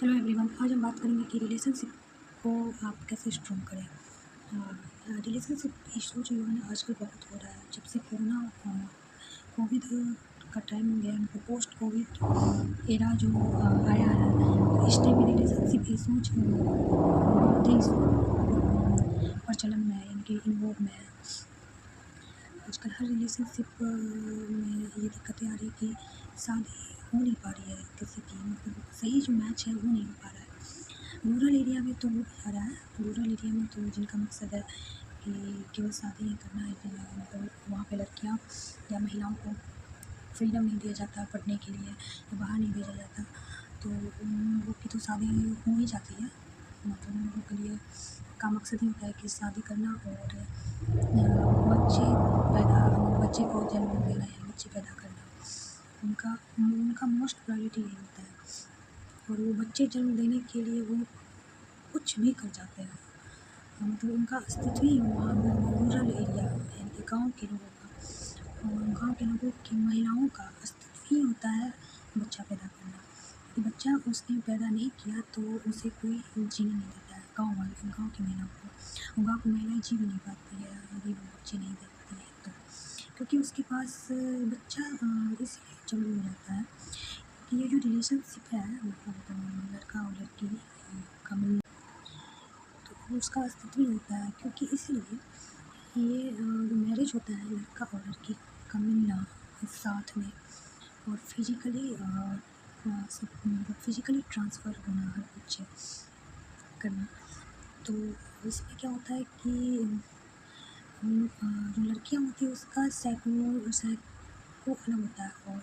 Hello everyone, आज हम बात करेंगे कि रिलेशनशिप को आप कैसे स्ट्रॉन्ग करें। रिलेशनशिप इशू जो है ना आजकल बहुत हो रहा है। जब से कोरोना कोविड का टाइम गया, मतलब पोस्ट कोविड एरा जो आया है, तो इस टाइम में रिलेशनशिप इशूज बहुत ही प्रचलन में है, यानी कि इन्वॉल्व में है। आजकल हर रिलेशनशिप में ये दिक्कतें आ रही है कि शादी हो नहीं पा रही है किसी की, मतलब सही जो मैच है वो नहीं हो पा रहा है। रूरल एरिया में तो हो भी जा रहा है। रूरल एरिया में तो जिनका मकसद है कि केवल शादी ही करना है, मतलब वहाँ पे लड़कियाँ या महिलाओं को फ्रीडम नहीं दिया जाता पढ़ने के लिए या बाहर नहीं भेजा जाता, तो उन लोगों की तो शादी हो ही जाती है। मतलब उन लोगों के लिए का मकसद ही होता है कि शादी करना और बच्चे बच्चे को जन्म देना या बच्चे पैदा करना। उनका उनका मोस्ट प्रायोरिटी यही होता है, और वो बच्चे जन्म देने के लिए वो कुछ भी कर जाते हैं। मतलब उनका अस्तित्व ही वहाँ रूरल एरिया यानी कि गाँव के लोगों का, और गाँव के लोगों की महिलाओं का अस्तित्व ही होता है बच्चा पैदा करना। यदि बच्चा उसने पैदा नहीं किया तो उसे कोई जीने नहीं देता है। गाँव की महिलाओं को, गाँव की महिलाएं जी भी नहीं पाती है यदि वो बच्चे नहीं देखती है तो, क्योंकि उसके पास बच्चा इसलिए जरूरी हो जाता है कि ये जो रिलेशनशिप है, मतलब लड़का और लड़की का मिलना, तो उसका अस्तित्व ही होता है। क्योंकि इसलिए ये जो मैरिज होता है, लड़का और लड़की का मिलना साथ में, और फिजिकली ट्रांसफ़र होना, हर कुछ करना, तो इसमें क्या होता है कि जो लड़कियां होती है उसका साइको अलग होता है और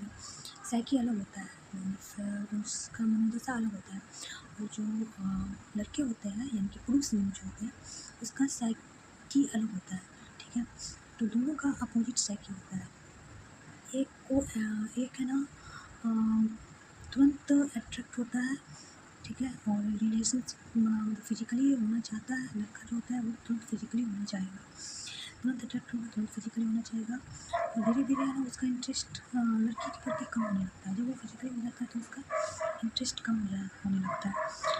साइकी अलग होता है, उसका मनोदशा अलग होता है। और जो लड़के होते हैं यानी कि पुरुष लिंग जो होते हैं उसका साइकी अलग होता है, ठीक है। तो दोनों का अपोजिट साइकी होता है। एक है ना तुरंत अट्रैक्ट होता है, ठीक है, और रिलेशनशिप फिजिकली होना चाहता है। लड़का जो होता है वो तुरंत फिजिकली होना चाहेगा, तुरंत अट्रैक्ट होगा, तुरंत फिजिकली होना चाहेगा, और धीरे धीरे है ना उसका इंटरेस्ट लड़की के प्रति कम होने लगता है। जब वो फिजिकली हो जाता है तो उसका इंटरेस्ट कम होने लगता है।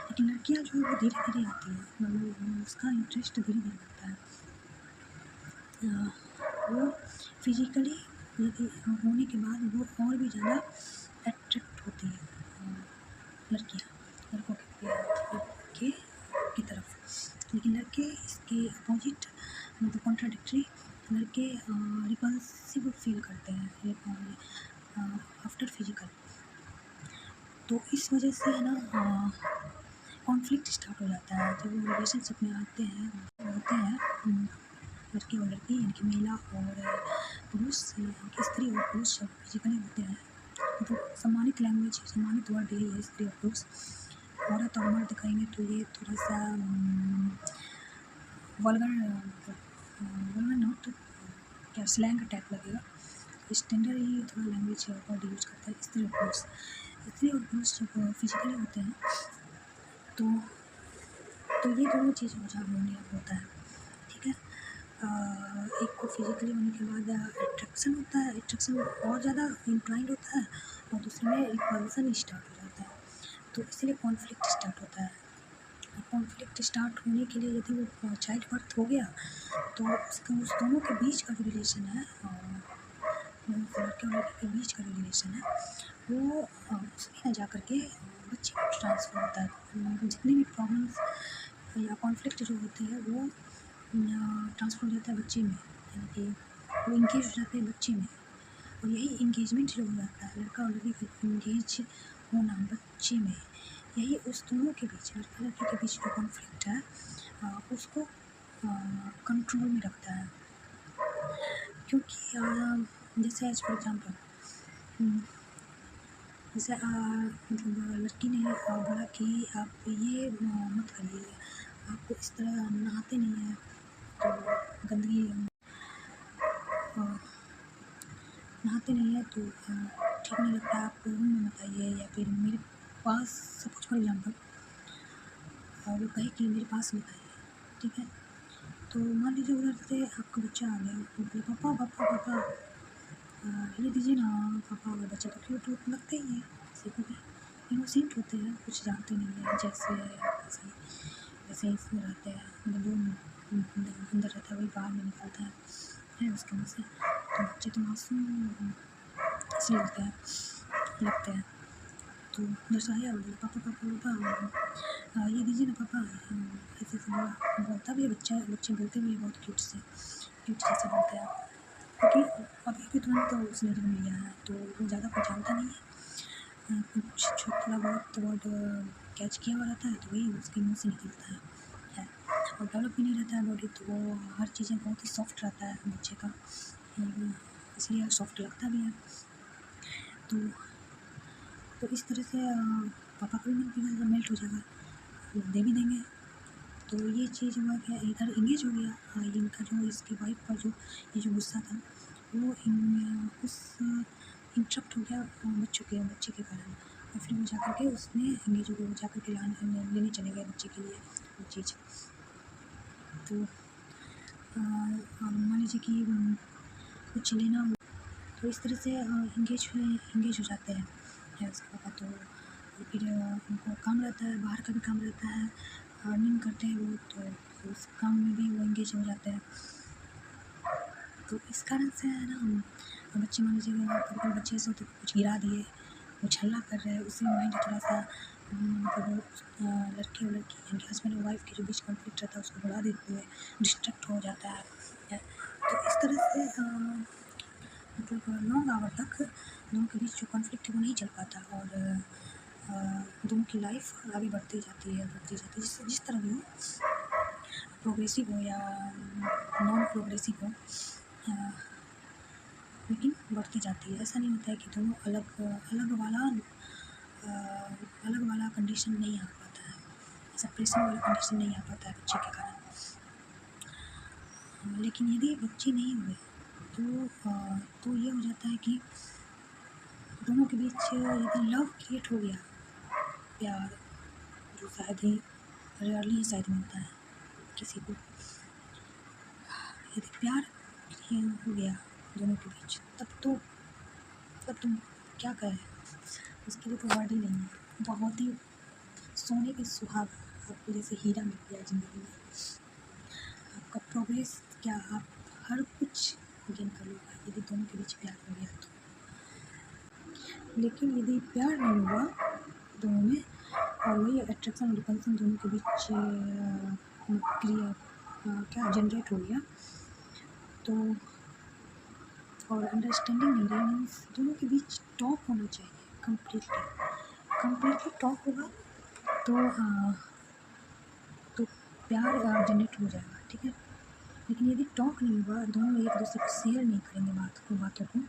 लेकिन लड़कियाँ जो है वो धीरे धीरे आती है, मतलब उसका इंटरेस्ट धीरे धीरे लगता है। वो फिजिकली यदि होने के बाद वो और भी ज़्यादा अट्रैक्ट होती है लड़कियाँ लड़कों के की तरफ। लेकिन लड़के इसके अपोजिट, मतलब कॉन्ट्राडिक्टरी, लड़के रिपल्सिव फील करते हैं आफ्टर फिजिकल। तो इस वजह से है ना कॉन्फ्लिक्ट स्टार्ट हो जाता है जब वो रिलेशनशिप में होते हैं लड़के और लड़की, यानी कि महिला और पुरुष, यानी कि स्त्री और पुरुष जब फिजिकली होते हैं, मतलब सम्मानित लैंग्वेज, सम्मानित वर्ड यही है स्त्री और पुरुष। औरत और मर्द कहेंगे तो ये थोड़ा सा वल्गर नॉट, क्या स्लैंग टाइप लगेगा। स्टैंडर्ड ही थोड़ा लैंग्वेज वर्ड यूज करता है स्त्री और पुरुष। स्त्री और पुरुष जब फिजिकली होते हैं तो ये दोनों चीज़ होने होता है, ठीक है। एक को फिजिकली होने के बाद अट्रैक्शन होता है, अट्रैक्शन और ज़्यादा इंक्लाइंड होता है, और दूसरे में रिपल्सन स्टार्ट हो जाता है। तो इसलिए कॉन्फ्लिक्ट स्टार्ट होता है। कॉन्फ्लिक्ट स्टार्ट होने के लिए यदि वो चाइल्ड बर्थ हो गया तो उस दोनों के बीच का जो रिलेशन है, लड़के और लड़की के बीच का जो रिलेशन है वो उसमें जा कर के बच्चे को ट्रांसफ़र होता है। जितनी भी प्रॉब्लम्स या कॉन्फ्लिक्ट जो होते हैं वो ट्रांसफ़र हो जाता है बच्चे में, यानी कि वो इंगेज हो जाते हैं बच्चे में। और यही इंगेजमेंट जो हो जाता है, लड़का और लड़की का इंगेज होना बच्चे में, यही उस दोनों के बीच, लड़का लड़की के बीच जो कॉन्फ्लिक्ट है उसको कंट्रोल में रखता है। क्योंकि जैसे एज फॉर एग्जाम्पल, जैसे मतलब लड़की ने बोला कि आप ये मत करिए, आप इस तरह नहाते नहीं हैं तो गंदगी नहाते नहीं है तो ठीक नहीं लगता, आप रूम में मत आइए, या फिर मेरे पास, सपोज फॉर एग्जाम्पल वो कहे कि मेरे पास मत आइए, ठीक है। तो मान लीजिए उधर से आपका बच्चा आ गया, वो बोले पापा पापा पापा ये दीजिए ना, पापा। और बच्चा तो क्यूट लगते ही है किसी को भी, इनोसेंट होते हैं, कुछ जानते नहीं हैं, जैसे वैसे वैसे ही रहते हैं, मतलब जो अंदर रहता है वही बाहर में निकलता है उसके मुँह से। तो बच्चे तो मासूम इसलिए होते हैं, लगते हैं। तो जैसे आया बोला पापा पापा पापा ये दीजिए ना पापा, ऐसे ऐसे बोलता भी है बच्चा, बच्चे बोलते भी हैं बहुत क्यूट जैसे बोलते हैं, क्योंकि अभी के तुरंत तो उसने जन्म लिया है तो वो ज़्यादा कुछ जानता नहीं है। कुछ थोड़ा बहुत वर्ड कैच किया हुआ रहता है तो वही उसके मुँह से निकलता है। और डेवलप भी नहीं रहता है बॉडी, तो वो हर चीज़ें बहुत ही सॉफ्ट रहता है बच्चे का, इसलिए सॉफ्ट लगता भी है। तो इस तरह से पापा का भी मन पिघल मेल्ट हो जाएगा, दे भी देंगे। तो ये चीज़ हुआ क्या, इधर इंगेज हो गया इनका, जो इसकी वाइफ का जो ये जो गुस्सा था वो उस इंटरप्ट हो गया बच्चे के कारण, और फिर वो जा कर के उसने इंगेज हो गया, वो जा कर के लेने चले गए बच्चे के लिए वो चीज़। तो मान लीजिए कि कुछ लेना हो तो इस तरह से इंगेज हो जाते हैं उसके पापा। तो फिर उनको काम रहता है, बाहर का भी काम रहता है, अर्निंग करते हैं वो, तो उस काम में भी वो इंगेज हो जाते हैं। तो इस कारण से है ना, बच्चे मान लीजिए कभी कभी बच्चे ऐसे होते कुछ गिरा दिए, कुछ हल्ला कर रहे हैं, उससे माइंड थोड़ा सा मतलब लड़के और लड़की यानी हस्बैंड और वाइफ के जो बीच कॉन्फ्लिक्ट रहता है उसको बढ़ा देते हुए डिस्ट्रैक्ट हो जाता है। तो इस तरह से मतलब लॉन्ग आवर तक दोनों के बीच जो कॉन्फ्लिक्ट है वो नहीं चल पाता, और दोनों की लाइफ आगे बढ़ती जाती है जिस तरह भी हो, प्रोग्रेसिव हो या नॉन प्रोग्रेसिव हो, लेकिन बढ़ती जाती है। ऐसा नहीं होता है कि दोनों अलग वाला कंडीशन नहीं आ पाता है, सेपरेशन वाला कंडीशन नहीं आ पाता है बच्चे के कारण। लेकिन यदि बच्चे नहीं हुए तो ये हो जाता है कि दोनों के बीच यदि लव क्रिएट हो गया, प्यार, जो शायद ही रेयरली ही शायद मिलता है किसी को, यदि प्यार हो गया दोनों के बीच, तब तुम क्या कहें, उसके लिए तो वर्ड ही नहीं है। बहुत ही सोने के सुहागा, आपको जैसे हीरा मिल गया ज़िंदगी में, आपका प्रोग्रेस क्या, आप हर कुछ गेन कर लोगे यदि दोनों के बीच प्यार हो गया तो। लेकिन यदि प्यार नहीं हुआ दोनों में, और वही अट्रैक्शन और रिपल्सन दोनों के बीच क्रिया क्या जनरेट हो गया, तो और अंडरस्टैंडिंग नहीं रही, मीन्स दोनों के बीच टॉक होना चाहिए, कम्प्लीटली टॉक होगा तो प्यार जनरेट हो जाएगा, ठीक है। लेकिन यदि टॉक नहीं हुआ, दोनों एक दूसरे को शेयर नहीं करेंगे बातों को,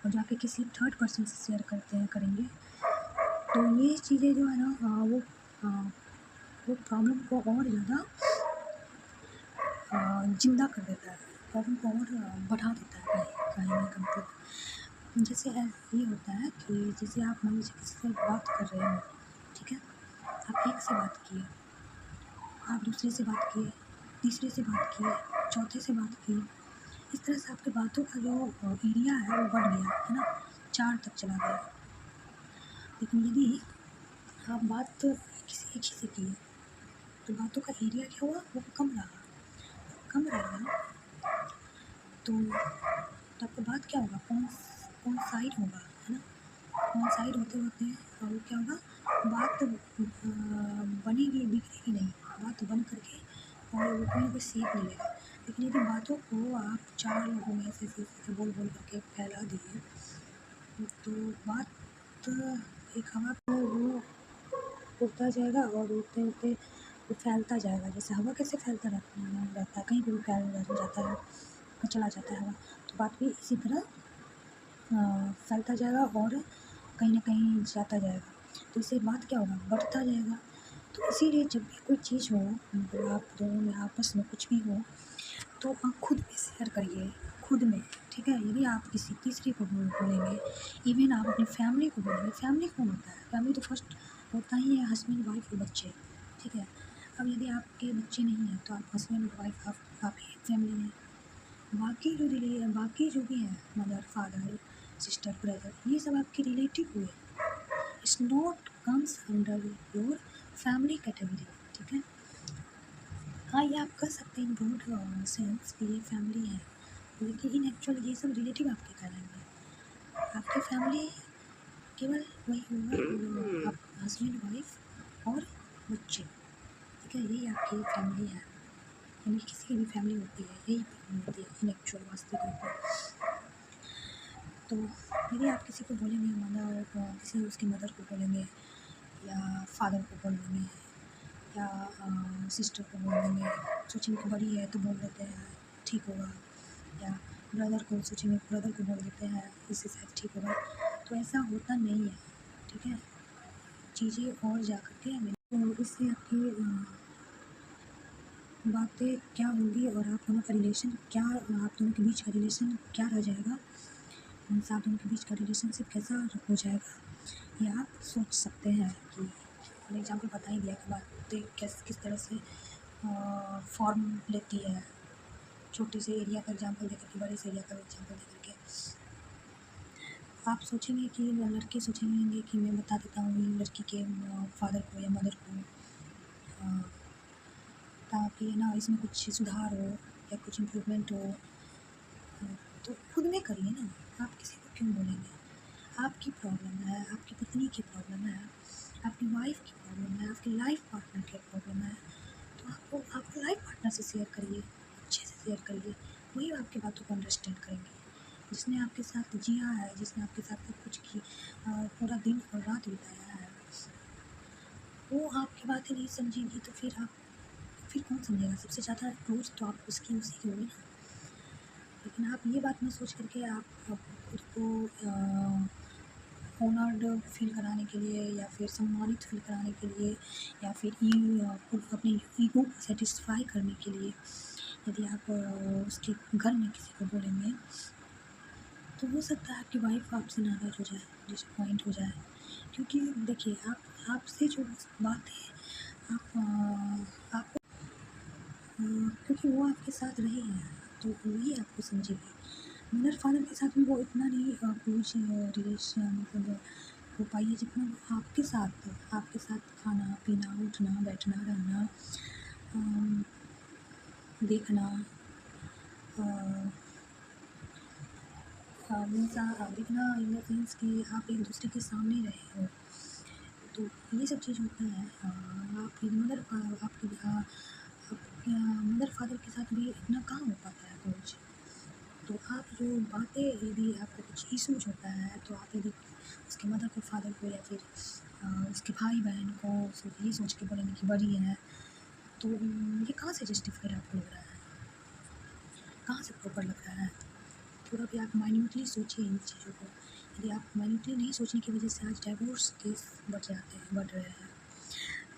और जाके किसी थर्ड पर्सन से शेयर करेंगे, तो ये चीज़ें जो है ना वो प्रॉब्लम को और ज़्यादा जिंदा कर देता है, प्रॉब्लम को और बढ़ा देता है कहीं ना कहीं। जैसे ये होता है कि जैसे आप मान लीजिए किसी से बात कर रहे हो, ठीक है, आप एक से बात किए, आप दूसरे से बात किए, तीसरे से बात किए, चौथे से बात किए, इस तरह से आपके बातों का जो एरिया है वो बढ़ गया है ना, 4 तक चला गया। लेकिन यदि आप बात किसी एक ही से किए तो बातों का एरिया क्या हुआ, वो कम रहा, तो आपका बात क्या होगा, कौन साइड होगा, है ना, कौन साइड होते और क्या होगा, बात बनेगी, बिगड़ेगी नहीं, बात बन करके और वो कोई ना कोई शेप ले लेगा। लेकिन यदि बातों को आप 4 लोगों में ऐसे बोल करके फैला दिए, तो बात एक हवा को वो उड़ता जाएगा, और उड़ते उड़ते वो फैलता जाएगा, जैसे हवा कैसे फैलता रहता है, कहीं पर भी फैल जाता है, चला जाता है हवा, तो बात भी इसी तरह फैलता जाएगा और कहीं ना कहीं जाता जाएगा, तो इससे बात क्या होगा, बढ़ता जाएगा। तो इसीलिए जब भी कोई चीज़ हो, मतलब आप दोनों में आपस में कुछ भी हो, तो आप खुद में शेयर करिए, खुद में, ठीक है। यदि आप किसी तीसरे को बोलेंगे, इवन आप अपनी फैमिली को बोलेंगे, फैमिली कौन होता है, फैमिली तो फर्स्ट होता ही है हस्बैंड वाइफ और बच्चे, ठीक है। अब यदि आपके बच्चे नहीं हैं तो आप हस्बैंड वाइफ आप ही फैमिली हैं, बाकी जो भी हैं, मदर फादर सिस्टर ब्रदर, ये सब आपके रिलेटिव हुए, it's not comes under your family category, ठीक है। हाँ, ये आप कर सकते हैं इन ब्रॉड सेंस कि ये फैमिली है, लेकिन इन एक्चुअल ये सब रिलेटिव आपके कहलाएंगे। आपकी फैमिली केवल वही होगा जो आप हस्बैंड वाइफ और बच्चे, ठीक है, यही आपकी फैमिली है। यानी किसी की भी फैमिली होती है, यही फैमिली होती है इन एक्चुअल वास्तविक रूप में। तो यदि आप किसी को बोलेंगे मदर, किसी उसकी मदर को बोलेंगे या फादर को बोल देंगे या सिस्टर को बोल देंगे, सोचेंगे कि बड़ी है तो बोल देते हैं ठीक होगा, या ब्रदर को सोचेंगे ब्रदर को बोल देते हैं इससे शायद ठीक होगा, तो ऐसा होता नहीं है, ठीक है। चीज़ें और जा कर के हमें तो इससे आपकी बातें क्या होंगी और आप दोनों का रिलेशन क्या, आप दोनों के बीच का रिलेशन क्या रह जाएगा, मीन्स आप दोनों के बीच का रिलेशनशिप कैसा हो जाएगा, ये आप सोच सकते हैं। कि फॉर एग्जाम्पल बता ही दिया कि बातें किस तरह से फॉर्म लेती है, छोटे से एरिया का एग्जाम्पल देकर के, बड़े से एरिया का एग्जाम्पल देकर के। आप सोचेंगे कि लड़के सोचेंगे कि मैं बता देता हूँ लड़की के फादर को या मदर को, ताकि ना इसमें कुछ सुधार हो या कुछ इम्प्रूवमेंट हो। तो खुद में करिए ना, आप किसी को क्यों बोलेंगे। आपकी प्रॉब्लम है, आपकी पत्नी की प्रॉब्लम है, आपकी वाइफ की प्रॉब्लम है, आपकी लाइफ पार्टनर की प्रॉब्लम है, तो आपको लाइफ पार्टनर से शेयर करिए, अच्छे से शेयर करिए, वही आपकी बातों को अंडरस्टैंड करेंगे। जिसने आपके साथ जिया है, जिसने आपके साथ सब कुछ की, पूरा दिन और रात बिताया है, वो आपकी बातें नहीं समझेगी तो फिर कौन समझेगा। सबसे ज़्यादा क्लोज तो आप उसी की होगी ना। लेकिन आप ये बात ना सोच करके आप खुद को ऑनर्ड फील कराने के लिए या फिर सम्मानित फील कराने के लिए या फिर खुद अपने ईगो को सेटिस्फाई करने के लिए यदि आप उसके घर में किसी को बोलेंगे, तो हो सकता है आपकी वाइफ आपसे नाराज़ हो जाए, डिसअपॉइंट हो जाए। क्योंकि देखिए, आपसे जो बात है, आप क्योंकि वो आपके साथ रहे हैं तो वही आपको समझेगी। मदर फादर के साथ भी वो इतना नहीं क्लोज रिलेशन मतलब हो पाई है जितना वो आपके साथ खाना पीना, उठना बैठना, रहना, देखना, हमेशा देखना इन द सेंस कि आप एक दूसरे के सामने रहे हो। तो ये सब चीज़ होती है। आपकी मदर फादर के साथ भी इतना कहाँ हो पाता है कुछ। तो आप जो बातें, यदि आपको कुछ इशूज होता है तो आप यदि उसके मदर को, फादर को या फिर उसके भाई बहन को ये सोच के बोलेंगे कि बड़ी है, तो ये कहाँ से जस्टिफाइड आपको लग रहा है, कहाँ से प्रॉपर लग रहा है। थोड़ा भी आप माइन्यूटली सोचिए इन चीज़ों को। यदि आप माइन्यूटली नहीं सोचने की वजह से आज डाइवोर्स केस बढ़ रहे हैं,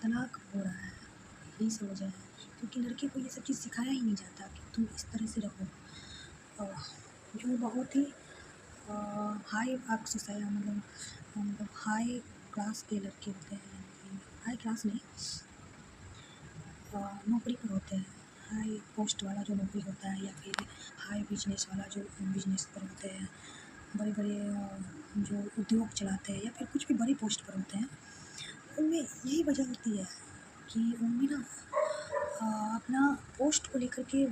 तलाक हो रहा है, यही सब वजह है। क्योंकि लड़के को ये सब चीज़ सिखाया ही नहीं जाता कि तुम इस तरह से रहो। जो बहुत ही हाई आप सोसाइटी मतलब हाई क्लास के लड़के होते हैं, हाई क्लास नहीं, नौकरी पर होते हैं, हाई पोस्ट वाला जो नौकरी होता है, या फिर हाई बिजनेस वाला जो बिजनेस पर होते हैं, बड़े बड़े जो उद्योग चलाते हैं या फिर कुछ भी बड़ी पोस्ट पर होते हैं, उनमें यही वजह होती है कि उनमें ना अपना पोस्ट को लेकर के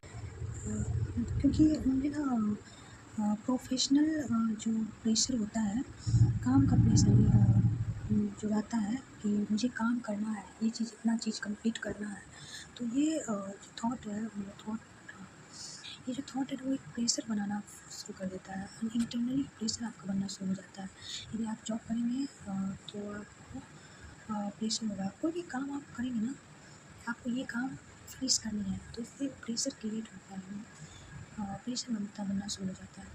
क्योंकि उनमें ना प्रोफेशनल जो प्रेशर होता है, काम का प्रेशर जो रहता है कि मुझे काम करना है, ये चीज़ इतना चीज़ कंप्लीट करना है। तो ये जो थॉट है ये जो थॉट है वो एक प्रेशर बनाना शुरू कर देता है, इंटरनली प्रेशर आपका बनना शुरू हो जाता है। यदि आप जॉब करेंगे तो आपको प्रेशर होगा, कोई भी काम आप करेंगे ना, आपको ये काम फिनिश करनी है, तो इससे प्रेशर क्रिएट होता है, प्रेशर बनना शुरू हो जाता है।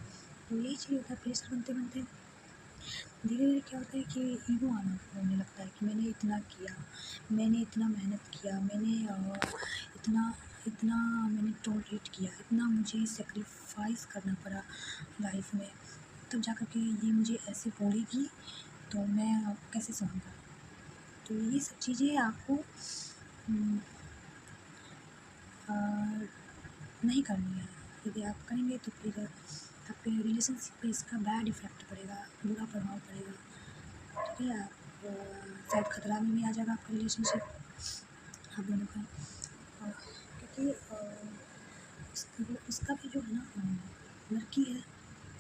तो यही चीज़ होता है, प्रेशर बनते बनते धीरे धीरे क्या होता है कि ईगो आना होने लगता है कि मैंने इतना किया, मैंने इतना मेहनत किया, मैंने इतना इतना मैंने टॉलरेट किया, इतना मुझे सेक्रीफाइस करना पड़ा लाइफ में, तब जा कर के ये मुझे ऐसे बोलेगी तो मैं कैसे सहूँगा। तो ये सब चीज़ें आपको नहीं करनी है। यदि आप करेंगे तो फिर आपके रिलेशनशिप पे इसका बैड इफ़ेक्ट पड़ेगा, बुरा प्रभाव पड़ेगा, ठीक है। शायद खतरा में भी आ जाएगा आपका रिलेशनशिप आप दोनों का। क्योंकि उसका भी जो है ना, लड़की है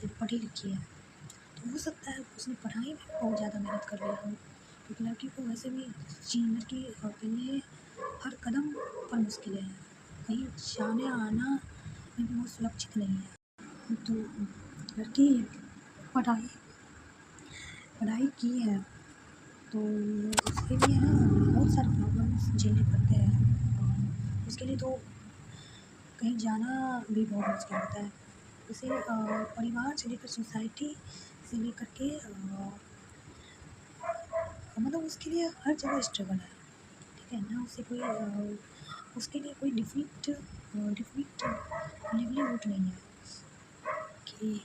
जो पढ़ी लिखी है, तो हो सकता है उसने पढ़ाई में बहुत ज़्यादा मेहनत कर लिया हो, क्योंकि लड़की को वैसे भी लड़की के लिए हर कदम पर मुश्किलें हैं, कहीं जाने आना में भी बहुत सुरक्षित नहीं है। तो लड़की पढ़ाई पढ़ाई की है तो उसके लिए ना बहुत सारे प्रॉब्लम्स झेलने पड़ते हैं, और उसके लिए तो कहीं जाना भी बहुत मुश्किल होता है। उसे परिवार से लेकर सोसाइटी से लेकर के मतलब उसके लिए हर जगह स्ट्रगल है, ठीक है ना। उसे कोई उसके लिए कोई डिफिट लिवलीहुड नहीं है कि